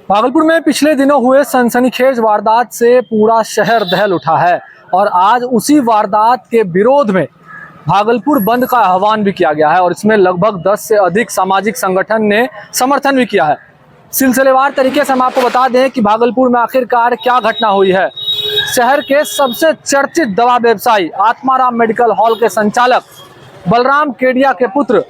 भागलपुर में पिछले दिनों हुए सनसनीखेज वारदात से पूरा शहर दहल उठा है और आज उसी वारदात के विरोध में भागलपुर बंद का आह्वान भी किया गया है और इसमें लगभग 10 से अधिक सामाजिक संगठन ने समर्थन भी किया है। सिलसिलेवार तरीके से हम आपको बता दें कि भागलपुर में आखिरकार क्या घटना हुई है। शहर के सबसे चर्चित दवा व्यवसायी आत्माराम मेडिकल हॉल के संचालक बलराम केडिया के पुत्र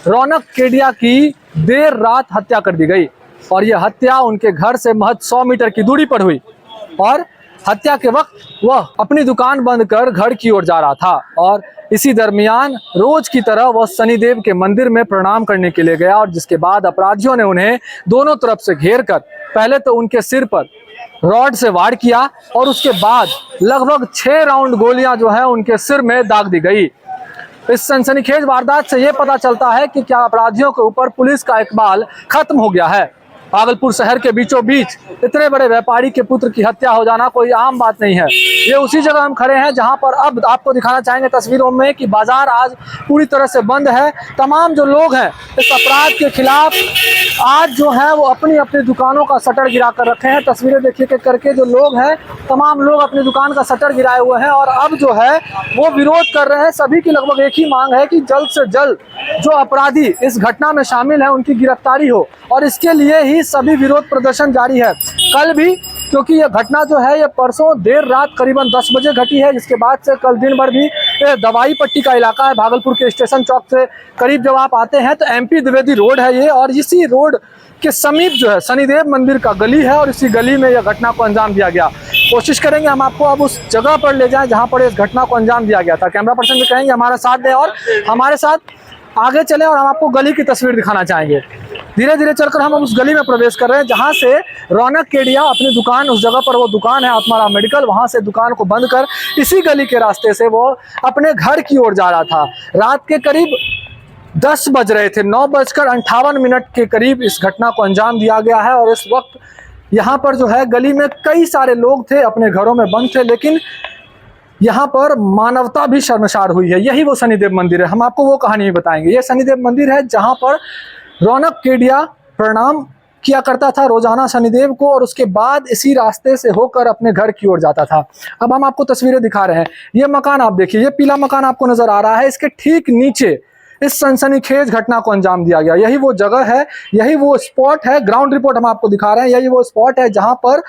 रौनक केडिया की देर रात हत्या कर दी गई और यह हत्या उनके घर से महज 100 मीटर की दूरी पर हुई और हत्या के वक्त वह अपनी दुकान बंद कर घर की ओर जा रहा था और इसी दरमियान रोज की तरह वह शनिदेव के मंदिर में प्रणाम करने के लिए गया और जिसके बाद अपराधियों ने उन्हें दोनों तरफ से घेर कर पहले तो उनके सिर पर रॉड से वार किया और उसके बाद लगभग 6 राउंड गोलियां जो है उनके सिर में दाग दी गई। इस सनसनीखेज वारदात से यह पता चलता है कि क्या अपराधियों के ऊपर पुलिस का इकबाल खत्म हो गया है। भागलपुर शहर के बीचों बीच इतने बड़े व्यापारी के पुत्र की हत्या हो जाना कोई आम बात नहीं है। ये उसी जगह हम खड़े हैं जहां पर अब आपको दिखाना चाहेंगे तस्वीरों में कि बाजार आज पूरी तरह से बंद है। तमाम जो लोग हैं इस अपराध के खिलाफ आज जो है वो अपनी अपनी दुकानों का शटर गिरा कर रखे हैं। तस्वीरें देखिए करके जो लोग हैं तमाम लोग अपनी दुकान का शटर गिराए हुए हैं और अब जो है वो विरोध कर रहे हैं। सभी की लगभग एक ही मांग है कि जल्द से जल्द जो अपराधी इस घटना में शामिल है उनकी गिरफ्तारी हो और इसके लिए ही सभी विरोध प्रदर्शन जारी है। कल भी क्योंकि यह घटना जो है ये परसों देर रात करीबन 10 बजे घटी है, जिसके बाद से कल दिन भर भी दवाई पट्टी का इलाका है। भागलपुर के स्टेशन चौक से करीब जब आप आते हैं तो MP द्विवेदी रोड है ये और इसी रोड के समीप जो है शनिदेव मंदिर का गली है और इसी गली में यह घटना को अंजाम दिया गया। कोशिश करेंगे हम आपको अब उस जगह पर ले जाएं जहां पर इस घटना को अंजाम दिया गया था। कैमरा पर्सन भी कहेंगे हमारा साथ दें और हमारे साथ आगे चलें और हम आपको गली की तस्वीर दिखाना चाहेंगे। धीरे धीरे चलकर हम उस गली में प्रवेश कर रहे हैं जहां से रौनक केडिया अपनी दुकान, उस जगह पर वो दुकान है आत्माराम मेडिकल, वहां से दुकान को बंद कर इसी गली के रास्ते से वो अपने घर की ओर जा रहा था। रात के करीब 10 बज रहे थे, 9:58 के करीब इस घटना को अंजाम दिया गया है और इस वक्त यहाँ पर जो है गली में कई सारे लोग थे, अपने घरों में बंद थे, लेकिन यहाँ पर मानवता भी शर्मसार हुई है। यही वो शनिदेव मंदिर है, हम आपको वो कहानी भी बताएंगे। ये शनिदेव मंदिर है जहाँ पर रौनक केडिया प्रणाम किया करता था रोजाना शनिदेव को और उसके बाद इसी रास्ते से होकर अपने घर की ओर जाता था। अब हम आपको तस्वीरें दिखा रहे हैं। ये मकान आप देखिए, ये पीला मकान आपको नजर आ रहा है, इसके ठीक नीचे इस सनसनीखेज घटना को अंजाम दिया गया। यही वो जगह है, यही वो स्पॉट है। ग्राउंड रिपोर्ट हम आपको दिखा रहे हैं। यही वो स्पॉट है जहां पर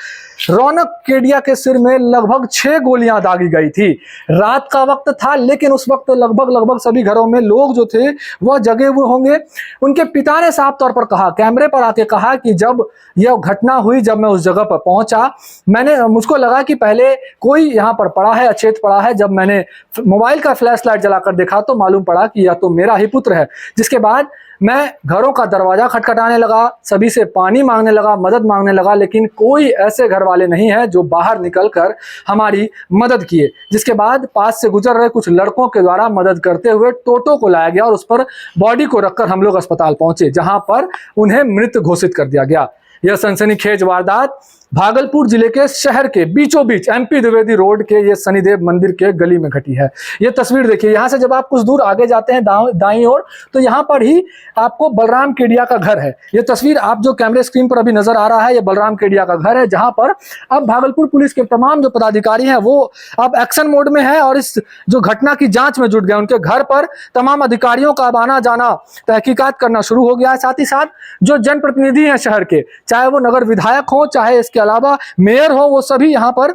रौनक केडिया के सिर में लगभग 6 गोलियां दागी गई थी। रात का वक्त था लेकिन उस वक्त लगभग सभी घरों में लोग जो थे वह जगे हुए होंगे। उनके पिता ने साफ तौर पर कहा, कैमरे पर आके कहा कि जब यह घटना हुई, जब मैं उस जगह पर पहुंचा, मुझको लगा कि पहले कोई यहाँ पर पड़ा है, अचेत पड़ा है। जब मैंने मोबाइल का फ्लैश लाइट जलाकर देखा तो मालूम पड़ा कि यह तो मेरा ही पुत्र है। जिसके बाद मैं घरों का दरवाजा खटखटाने लगा, सभी से पानी मांगने लगा, मदद मांगने लगा, लेकिन कोई ऐसे घर वाले नहीं है जो बाहर निकलकर हमारी मदद किए। जिसके बाद पास से गुजर रहे कुछ लड़कों के द्वारा मदद करते हुए टोटो को लाया गया और उस पर बॉडी को रखकर हम लोग अस्पताल पहुंचे जहां पर उन्हें मृत घोषित कर दिया गया। यह सनसनीखेज वारदात भागलपुर जिले के शहर के बीचों बीच MP द्विवेदी रोड के ये शनिदेव मंदिर के गली में घटी है। ये तस्वीर देखिए, यहाँ से जब आप कुछ दूर आगे जाते हैं दाईं ओर तो यहाँ पर ही आपको बलराम केडिया का घर है। ये तस्वीर आप जो कैमरे स्क्रीन पर अभी नजर आ रहा है, ये बलराम केडिया का घर है जहां पर अब भागलपुर पुलिस के तमाम जो पदाधिकारी हैं वो अब एक्शन मोड में है और इस जो घटना की जांच में जुट गए। उनके घर पर तमाम अधिकारियों का अब आना जाना, तहकीकात करना शुरू हो गया है। साथ ही साथ जो जनप्रतिनिधि हैं शहर के, चाहे वो नगर विधायक हो, चाहे इसके अलावा मेयर हो, वो सभी यहाँ पर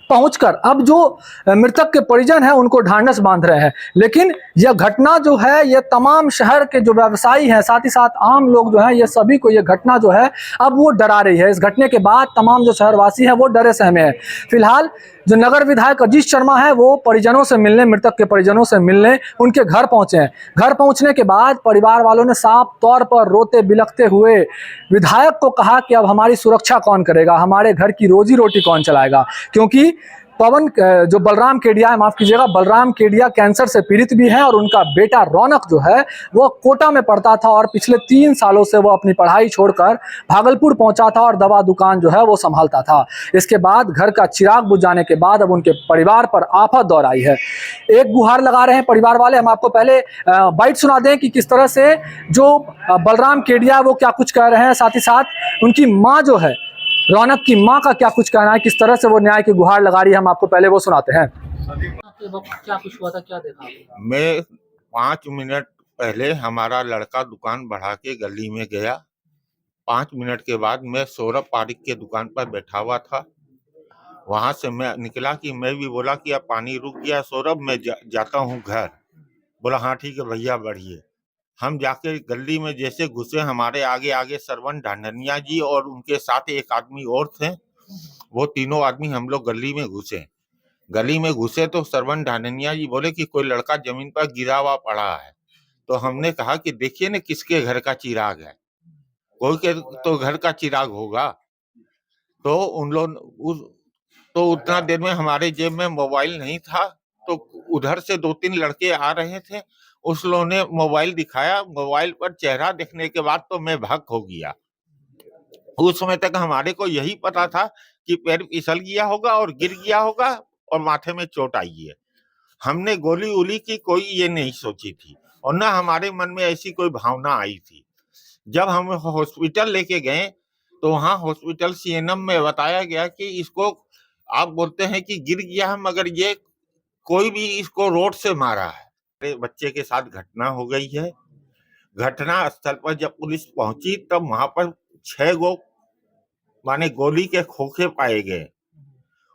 पहुंचकर अब जो मृतक के परिजन हैं उनको ढांढस बांध रहे हैं। लेकिन यह घटना जो है ये तमाम शहर के जो व्यवसायी हैं, साथ ही साथ आम लोग जो हैं, ये सभी को ये घटना जो है अब वो डरा रही है। इस घटने के बाद तमाम जो शहरवासी हैं वो डरे सहमे हैं। फिलहाल जो नगर विधायक अजीत शर्मा है वो परिजनों से मिलने, मृतक के परिजनों से मिलने उनके घर पहुंचे हैं। घर पहुंचने के बाद परिवार वालों ने साफ तौर पर रोते बिलखते हुए विधायक को कहा कि अब हमारी सुरक्षा कौन करेगा, हमारे घर की रोजी रोटी कौन चलाएगा, क्योंकि पवन जो बलराम केडिया है, माफ कीजिएगा, बलराम केडिया कैंसर से पीड़ित भी हैं और उनका बेटा रौनक जो है वो कोटा में पढ़ता था और पिछले 3 सालों से वो अपनी पढ़ाई छोड़कर भागलपुर पहुंचा था और दवा दुकान जो है वो संभालता था। इसके बाद घर का चिराग बुझ जाने के बाद अब उनके परिवार पर आफत दौर आई है। एक गुहार लगा रहे हैं परिवार वाले। हम आपको पहले बाइट सुना दें कि किस तरह से जो बलराम केडिया वो क्या कुछ कह रहे हैं, साथ ही साथ उनकी माँ जो है, रौनक की मां का क्या कुछ कहना है, किस तरह से वो न्याय की गुहार लगा रही है, हम आपको पहले वो सुनाते हैं। क्या कुछ हुआ था, क्या देखा? मैं 5 मिनट पहले हमारा लड़का दुकान बढ़ा के गली में गया। 5 मिनट के बाद मैं सौरभ पारिक के दुकान पर बैठा हुआ था। वहां से मैं निकला कि मैं भी बोला कि अब पानी रुक गया सौरभ, मैं जाता हूँ घर। बोला हाँ ठीक है भैया बढ़िए। हम जाके गली में जैसे घुसे, हमारे आगे आगे सरवन ढांडनिया जी और उनके साथ एक आदमी और थे। वो तीनों आदमी हम लोग गली में घुसे तो सरवन ढांडनिया जी बोले कि कोई लड़का जमीन पर गिरा हुआ पड़ा है। तो हमने कहा कि देखिए ना किसके घर का चिराग है, कोई के तो घर का चिराग होगा। तो उन लोग तो उतना देर में हमारे जेब में मोबाइल नहीं था, तो उधर से 2-3 लड़के आ रहे थे। उस लोगों ने मोबाइल दिखाया, मोबाइल पर चेहरा देखने के बाद तो मैं भक हो गया। उस समय तक हमारे को यही पता था कि पैर फिसल गया होगा और गिर गया होगा और माथे में चोट आई है। हमने गोली उली की कोई ये नहीं सोची थी और ना हमारे मन में ऐसी कोई भावना आई थी। जब हम हॉस्पिटल लेके गए तो वहाँ हॉस्पिटल सीएनएम में बताया गया कि इसको आप बोलते हैं कि गिर गया है, मगर ये कोई भी इसको रोड से मारा है। मेरे बच्चे के साथ घटना हो गई है। घटना स्थल पर जब पुलिस पहुंची तब वहां पर 6 गो माने गोली के खोखे पाए गए।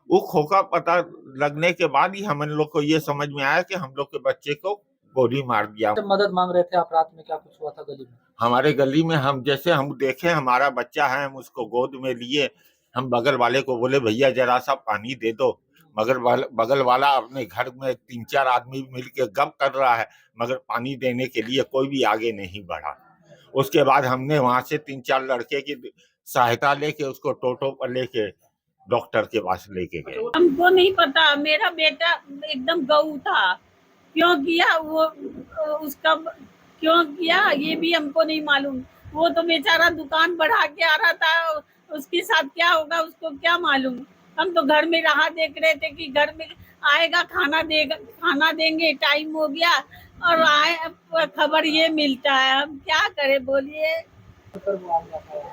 वो खोखा पता लगने के बाद ही हम लोग को ये समझ में आया कि हम लोग के बच्चे को गोली मार दिया। मदद मांग रहे थे आप रात में, क्या कुछ हुआ था गली में? हमारे गली में हम देखे हमारा बच्चा है, हम उसको गोद में लिए। हम बगल वाले को बोले भैया जरा सा पानी दे दो, मगर बगल वाला अपने घर में 3-4 आदमी मिलके गप कर रहा है, मगर पानी देने के लिए कोई भी आगे नहीं बढ़ा। उसके बाद हमने वहां से 3-4 लड़के की सहायता लेके उसको टोटो पर लेके डॉक्टर के पास लेके गए। हमको नहीं पता, मेरा बेटा एकदम गऊ था, क्यों किया वो उसका क्यों किया ये भी हमको नहीं मालूम। वो तो बेचारा दुकान बढ़ा के आ रहा था, उसके साथ क्या होगा उसको क्या मालूम। हम तो घर में रहा देख रहे थे कि घर में आएगा खाना देंगे, टाइम हो गया और आए खबर ये मिलता है। हम क्या करें बोलिए।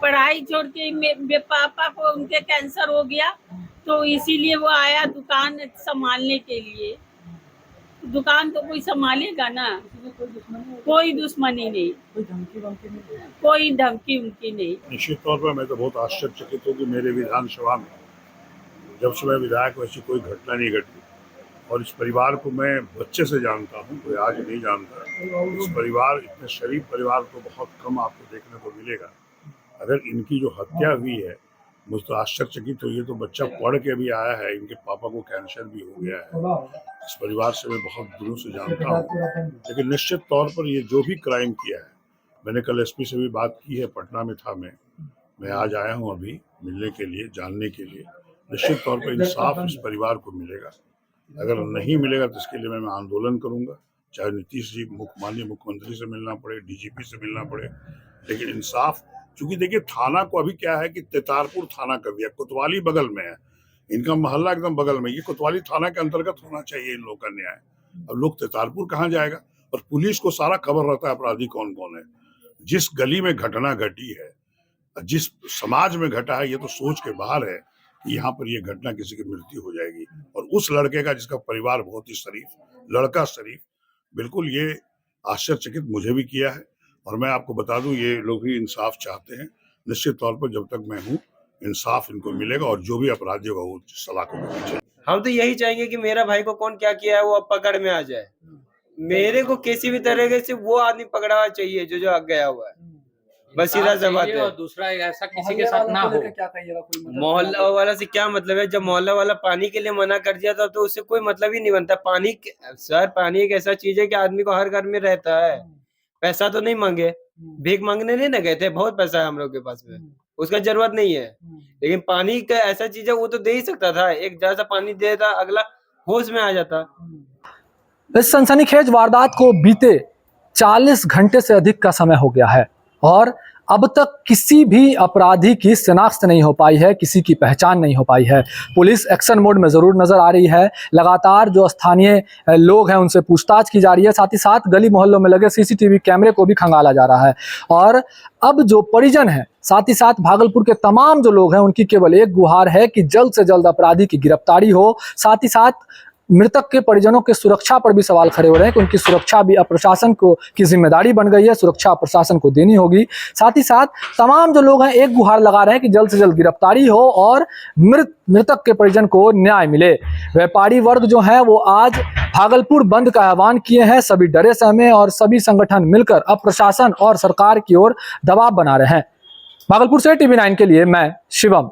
पढ़ाई छोड़ के पापा को उनके कैंसर हो गया तो इसीलिए वो आया दुकान संभालने के लिए। दुकान तो कोई संभालेगा ना, कोई दुश्मनी नहीं, कोई धमकी उनकी नहीं। निश्चित तौर पर मैं तो बहुत आश्चर्यचकित हूँ कि मेरे विधानसभा में जब से मैं विधायक वैसी कोई घटना नहीं घटी। और इस परिवार को मैं बच्चे से जानता हूँ, कोई आज नहीं जानता। इस परिवार, इतने शरीफ परिवार को बहुत कम आपको देखने को मिलेगा। अगर इनकी जो हत्या हुई है, मुझे तो आश्चर्यचकित हुई है। तो बच्चा पढ़ के भी आया है, इनके पापा को कैंसर भी हो गया है। इस परिवार से मैं बहुत दिनों से जानता हूँ, लेकिन निश्चित तौर पर ये जो भी क्राइम किया है, मैंने कल एसपी से भी बात की है, पटना में था मैं आज आया हूँ अभी मिलने के लिए, जानने के लिए। निश्चित तौर पर इंसाफ इस परिवार को मिलेगा। अगर नहीं मिलेगा तो इसके लिए मैं आंदोलन करूंगा, चाहे नीतीश जी माननीय मुख्यमंत्री से मिलना पड़े, डीजीपी से मिलना पड़े, लेकिन इंसाफ। क्योंकि देखिए थाना को अभी क्या है कि तेतारपुर थाना कर दिया, कोतवाली बगल में है, इनका मोहल्ला एकदम बगल में। ये कोतवाली थाना के अंतर्गत होना चाहिए इन लोगों का न्याय। अब लोग तेतारपुर कहाँ जाएगा? और पुलिस को सारा खबर रहता है अपराधी कौन कौन है। जिस गली में घटना घटी है, जिस समाज में घटा है, ये तो सोच के बाहर है कि यहाँ पर ये घटना किसी की मृत्यु हो जाएगी। और उस लड़के का जिसका परिवार बहुत ही शरीफ, लड़का शरीफ, बिल्कुल ये आश्चर्यचकित मुझे भी किया है। और मैं आपको बता दूं, ये लोग भी इंसाफ चाहते हैं। निश्चित तौर पर जब तक मैं हूँ, इंसाफ इनको मिलेगा और जो भी अपराधी होगा वो सलाखों के पीछे। हम तो यही चाहेंगे कि मेरा भाई को कौन क्या किया है वो अब पकड़ में आ जाए। मेरे को किसी भी तरीके से वो आदमी पकड़ा हुआ चाहिए जो गया हुआ है, बस सीधा सा बात है। और दूसरा ऐसा किसी के साथ ना हो। क्या कहिएगा? कोई मोहल्ला वाला से क्या मतलब है? जब मोहल्ला वाला पानी के लिए मना कर दिया था तो उससे कोई मतलब ही नहीं बनता। पानी एक ऐसा चीज है कि आदमी को हर घर में रहता है। पैसा तो नहीं मांगे, भीख मांगने नहीं ना गए थे, बहुत पैसा है हम लोग के पास में। उसका जरूरत नहीं है। लेकिन पानी का ऐसा चीज है, वो तो दे ही सकता था, एक जरा सा पानी दे देता, अगला होश में आ जाता। इस सनसनीखेज वारदात को बीते 40 घंटे से अधिक का समय हो गया है और अब तक किसी भी अपराधी की शिनाख्त नहीं हो पाई है, किसी की पहचान नहीं हो पाई है। पुलिस एक्शन मोड में जरूर नजर आ रही है, लगातार जो स्थानीय लोग हैं उनसे पूछताछ की जा रही है, साथ ही साथ गली मोहल्लों में लगे सीसीटीवी कैमरे को भी खंगाला जा रहा है। और अब जो परिजन है, साथ ही साथ भागलपुर के तमाम जो लोग हैं, उनकी केवल एक गुहार है कि जल्द से जल्द अपराधी की गिरफ्तारी हो। साथ ही साथ मृतक के परिजनों के सुरक्षा पर भी सवाल खड़े हो रहे हैं कि उनकी सुरक्षा भी अब प्रशासन को की जिम्मेदारी बन गई है, सुरक्षा प्रशासन को देनी होगी। साथ ही साथ तमाम जो लोग हैं एक गुहार लगा रहे हैं कि जल्द से जल्द गिरफ्तारी हो और मृतक के परिजन को न्याय मिले। व्यापारी वर्ग जो है वो आज भागलपुर बंद का आह्वान किए हैं, सभी डरे सहमे और सभी संगठन मिलकर अब प्रशासन और सरकार की ओर दबाव बना रहे हैं। भागलपुर से TV9 के लिए मैं शिवम।